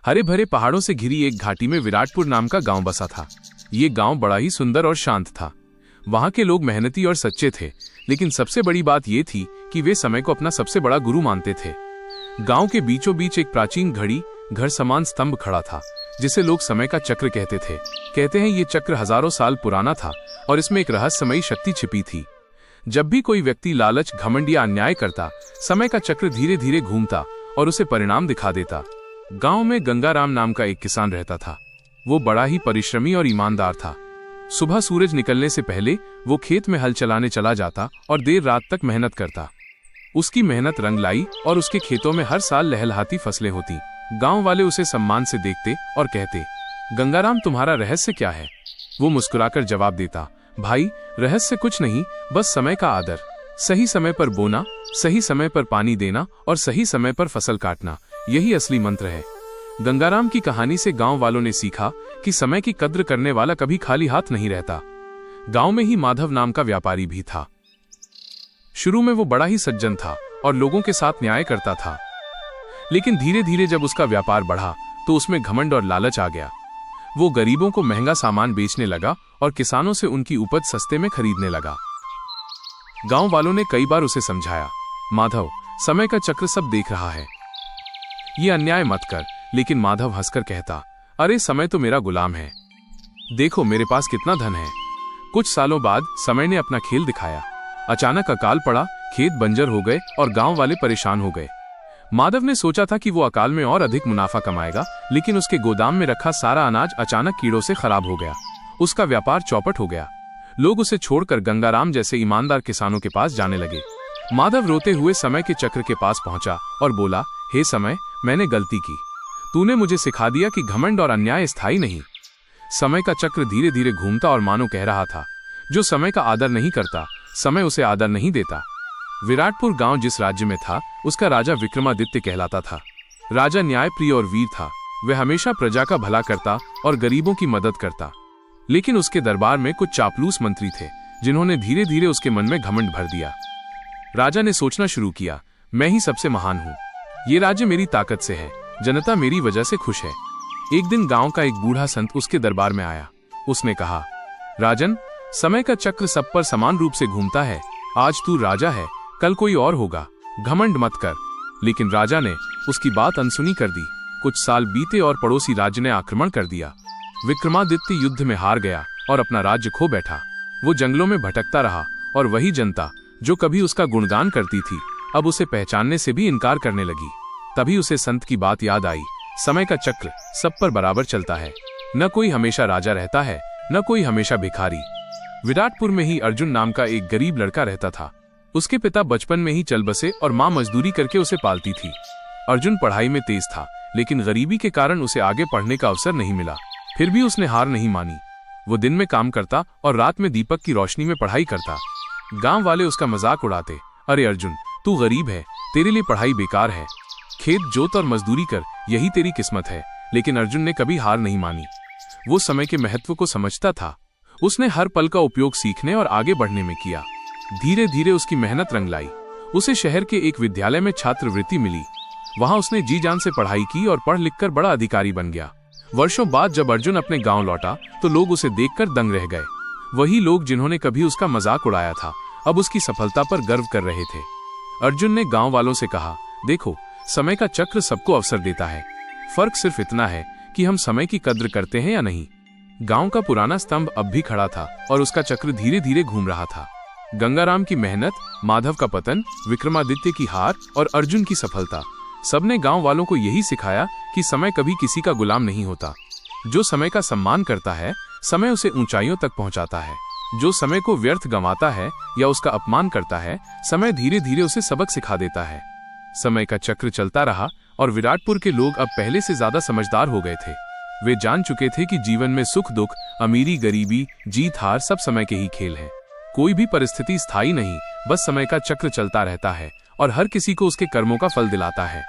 हरे भरे पहाड़ों से घिरी एक घाटी में विराटपुर नाम का गांव बसा था। ये गांव बड़ा ही सुंदर और शांत था। वहां के लोग मेहनती और सच्चे थे, लेकिन सबसे बड़ी बात यह थी कि वे समय को अपना सबसे बड़ा गुरु मानते थे। गांव के बीचों बीच एक प्राचीन घड़ी घर समान स्तंभ खड़ा था, जिसे लोग समय का चक्र कहते थे। कहते हैं ये चक्र हजारों साल पुराना था और इसमें एक रहस्यमयी शक्ति छिपी थी। जब भी कोई व्यक्ति लालच, घमंड या अन्याय करता, समय का चक्र धीरे धीरे घूमता और उसे परिणाम दिखा देता। गांव में गंगाराम नाम का एक किसान रहता था। वो बड़ा ही परिश्रमी और ईमानदार था। सुबह सूरज निकलने से पहले वो खेत में हल चलाने चला जाता और देर रात तक मेहनत करता। उसकी मेहनत रंग लाई और उसके खेतों में हर साल लहलहाती फसलें होती। गांव वाले उसे सम्मान से देखते और कहते, गंगाराम, तुम्हारा रहस्य क्या है? वो मुस्कुराकर जवाब देता, भाई, रहस्य कुछ नहीं, बस समय का आदर। सही समय पर बोना, सही समय पर पानी देना और सही समय पर फसल काटना, यही असली मंत्र है। गंगाराम की कहानी से गांव वालों ने सीखा कि समय की कद्र करने वाला कभी खाली हाथ नहीं रहता। गांव में ही माधव नाम का व्यापारी भी था। शुरू में वो बड़ा ही सज्जन था और लोगों के साथ न्याय करता था, लेकिन धीरे धीरे जब उसका व्यापार बढ़ा तो उसमें घमंड और लालच आ गया। वो गरीबों को महंगा सामान बेचने लगा और किसानों से उनकी उपज सस्ते में खरीदने लगा। गांव वालों ने कई बार उसे समझाया, माधव, समय का चक्र सब देख रहा है, ये अन्याय मत कर। लेकिन माधव हंसकर कहता, अरे समय तो मेरा गुलाम है, देखो मेरे पास कितना धन है। कुछ सालों बाद समय ने अपना खेल दिखाया। अचानक अकाल पड़ा, खेत बंजर हो गए और गांव वाले परेशान हो गए। माधव ने सोचा था कि वो अकाल में और अधिक मुनाफा कमाएगा, लेकिन उसके गोदाम में रखा सारा अनाज अचानक कीड़ों से खराब हो गया। उसका व्यापार चौपट हो गया। लोग उसे छोड़कर गंगाराम जैसे ईमानदार किसानों के पास जाने लगे। माधव रोते हुए समय के चक्र के पास पहुंचा और बोला, हे समय, मैंने गलती की। तूने मुझे सिखा दिया कि घमंड और अन्याय स्थायी नहीं। समय का चक्र धीरे धीरे घूमता और मानो कह रहा था, जो समय का आदर नहीं करता, समय उसे आदर नहीं देता। विराटपुर गांव जिस राज्य में था, उसका राजा विक्रमादित्य कहलाता था। राजा न्यायप्रिय और वीर था। वह हमेशा प्रजा का भला करता और गरीबों की मदद करता। लेकिन उसके दरबार में कुछ चापलूस मंत्री थे, जिन्होंने धीरे धीरे उसके मन में घमंड भर दिया। राजा ने सोचना शुरू किया, मैं ही सबसे महान हूँ, ये राज्य मेरी ताकत से है, जनता मेरी वजह से खुश है। एक दिन गांव का एक बूढ़ा संत उसके दरबार में आया। उसने कहा, राजन, समय का चक्र सब पर समान रूप से घूमता है। आज तू राजा है, कल कोई और होगा, घमंड मत कर। लेकिन राजा ने उसकी बात अनसुनी कर दी। कुछ साल बीते और पड़ोसी राज्य ने आक्रमण कर दिया। विक्रमादित्य युद्ध में हार गया और अपना राज्य खो बैठा। वो जंगलों में भटकता रहा और वही जनता जो कभी उसका गुणगान करती थी, अब उसे पहचानने से भी इनकार करने लगी। तभी उसे संत की बात याद आई, समय का चक्र सब पर बराबर चलता है। न कोई हमेशा राजा रहता है, न कोई हमेशा भिखारी। विराटपुर में ही अर्जुन नाम का एक गरीब लड़का रहता था। उसके पिता बचपन में ही चल बसे और माँ मजदूरी करके उसे पालती थी। अर्जुन पढ़ाई में तेज था, लेकिन गरीबी के कारण उसे आगे पढ़ने का अवसर नहीं मिला। फिर भी उसने हार नहीं मानी। वो दिन में काम करता और रात में दीपक की रोशनी में पढ़ाई करता। गांव वाले उसका मजाक उड़ाते, अरे अर्जुन, तू गरीब है, तेरे लिए पढ़ाई बेकार है, खेत जोत और मजदूरी कर, यही तेरी किस्मत है। लेकिन अर्जुन ने कभी हार नहीं मानी। वो समय के महत्व को समझता था। उसने हर पल का उपयोग सीखने और आगे बढ़ने में किया। धीरे धीरे उसकी मेहनत रंग लाई। उसे शहर के एक विद्यालय में छात्रवृत्ति मिली। वहां उसने जी जान से पढ़ाई की और पढ़ लिखकर बड़ा अधिकारी बन गया। वर्षों बाद जब अर्जुन अपने गांव लौटा तो लोग उसे देखकर दंग रह गए। वही लोग जिन्होंने कभी उसका मजाक उड़ाया था, अब उसकी सफलता पर गर्व कर रहे थे। अर्जुन ने गांव वालों से कहा, देखो, समय का चक्र सबको अवसर देता है, फर्क सिर्फ इतना है कि हम समय की कद्र करते हैं या नहीं। गांव का पुराना स्तंभ अब भी खड़ा था और उसका चक्र धीरे धीरे घूम रहा था। गंगाराम की मेहनत, माधव का पतन, विक्रमादित्य की हार और अर्जुन की सफलता, सबने गांव वालों को यही सिखाया कि समय कभी किसी का गुलाम नहीं होता। जो समय का सम्मान करता है, समय उसे ऊंचाइयों तक पहुंचाता है। जो समय को व्यर्थ गंवाता है या उसका अपमान करता है, समय धीरे धीरे उसे सबक सिखा देता है। समय का चक्र चलता रहा और विराटपुर के लोग अब पहले से ज्यादा समझदार हो गए थे। वे जान चुके थे कि जीवन में सुख दुख, अमीरी गरीबी, जीत हार सब समय के ही खेल हैं। कोई भी परिस्थिति स्थायी नहीं, बस समय का चक्र चलता रहता है और हर किसी को उसके कर्मों का फल दिलाता है।